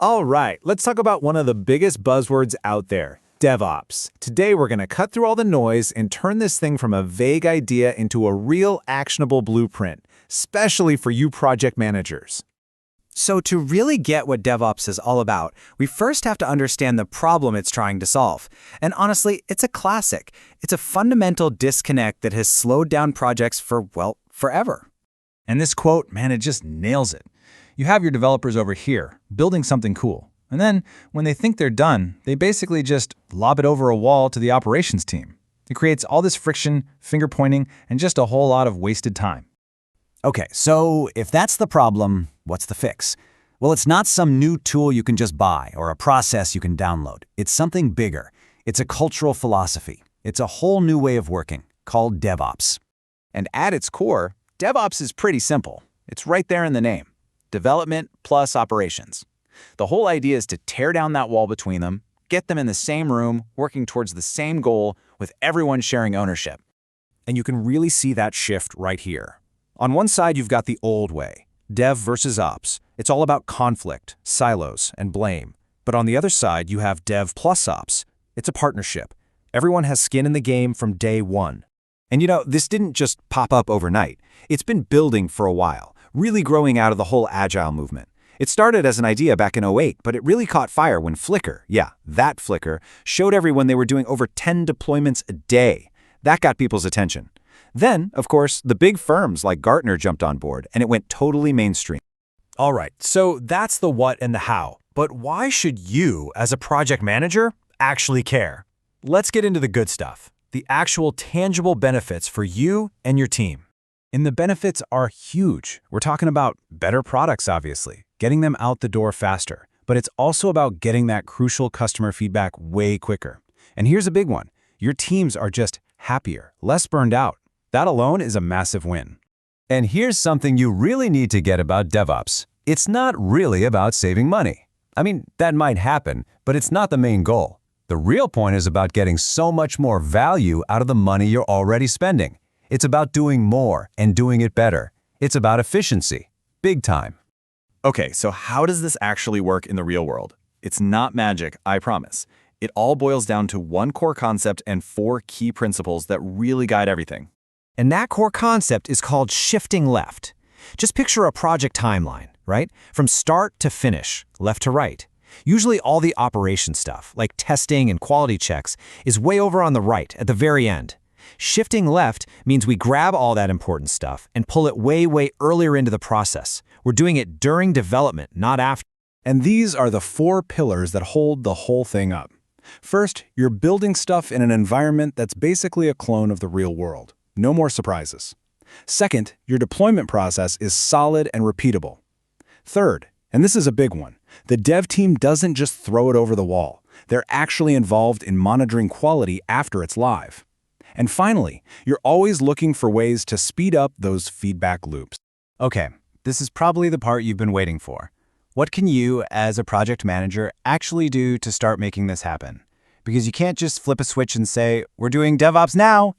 All right, let's talk about one of the biggest buzzwords out there, DevOps. Today, we're going to cut through all the noise and turn this thing from a vague idea into a real actionable blueprint, especially for you project managers. So to really get what DevOps is all about, we first have to understand the problem it's trying to solve. And honestly, it's a classic. It's a fundamental disconnect that has slowed down projects for, well, forever. And this quote, man, it just nails it. You have your developers over here, building something cool. And then, when they think they're done, they basically just lob it over a wall to the operations team. It creates all this friction, finger-pointing, and just a whole lot of wasted time. Okay, so if that's the problem, what's the fix? Well, it's not some new tool you can just buy or a process you can download. It's something bigger. It's a cultural philosophy. It's a whole new way of working, called DevOps. And at its core, DevOps is pretty simple. It's right there in the name. Development plus operations. The whole idea is to tear down that wall between them, get them in the same room, working towards the same goal, with everyone sharing ownership. And you can really see that shift right here. On one side, you've got the old way, dev versus ops. It's all about conflict, silos, and blame. But on the other side, you have dev plus ops. It's a partnership. Everyone has skin in the game from day one. And this didn't just pop up overnight. It's been building for a while, really growing out of the whole Agile movement. It started as an idea back in '08, but it really caught fire when Flickr, that Flickr, showed everyone they were doing over 10 deployments a day. That got people's attention. Then, of course, the big firms like Gartner jumped on board, and it went totally mainstream. All right, so that's the what and the how. But why should you, as a project manager, actually care? Let's get into the good stuff, the actual tangible benefits for you and your team. And the benefits are huge. We're talking about better products, obviously, getting them out the door faster. But it's also about getting that crucial customer feedback way quicker. And here's a big one. Your teams are just happier, less burned out. That alone is a massive win. And here's something you really need to get about DevOps. It's not really about saving money. I mean, that might happen, but it's not the main goal. The real point is about getting so much more value out of the money you're already spending. It's about doing more and doing it better. It's about efficiency. Big time. Okay, so how does this actually work in the real world? It's not magic, I promise. It all boils down to one core concept and 4 key principles that really guide everything. And that core concept is called shifting left. Just picture a project timeline, right? From start to finish, left to right. Usually all the operation stuff, like testing and quality checks, is way over on the right at the very end. Shifting left means we grab all that important stuff and pull it way earlier into the process. We're doing it during development, not after. And these are the 4 pillars that hold the whole thing up. First, you're building stuff in an environment that's basically a clone of the real world. No more surprises. Second, your deployment process is solid and repeatable. Third, and this is a big one, the dev team doesn't just throw it over the wall. They're actually involved in monitoring quality after it's live. And finally, you're always looking for ways to speed up those feedback loops. Okay, this is probably the part you've been waiting for. What can you, as a project manager, actually do to start making this happen? Because you can't just flip a switch and say, we're doing DevOps now.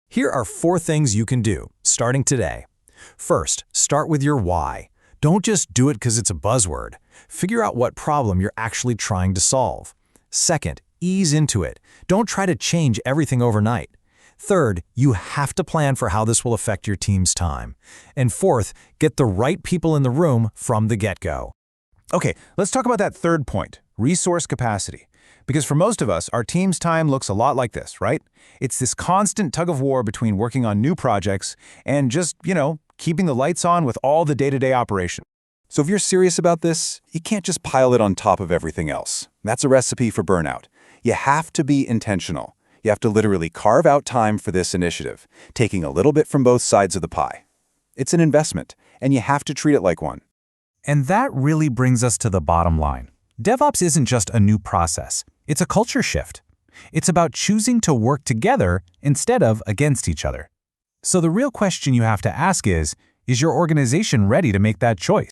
Here are 4 things you can do, starting today. First, start with your why. Don't just do it because it's a buzzword. Figure out what problem you're actually trying to solve. Second, ease into it. Don't try to change everything overnight. Third, you have to plan for how this will affect your team's time. And fourth, get the right people in the room from the get-go. Okay, let's talk about that third point, resource capacity. Because for most of us, our team's time looks a lot like this, right? It's this constant tug of war between working on new projects and just, keeping the lights on with all the day-to-day operations. So if you're serious about this, you can't just pile it on top of everything else. That's a recipe for burnout. You have to be intentional. You have to literally carve out time for this initiative, taking a little bit from both sides of the pie. It's an investment, and you have to treat it like one. And that really brings us to the bottom line. DevOps isn't just a new process. It's a culture shift. It's about choosing to work together instead of against each other. So the real question you have to ask is your organization ready to make that choice?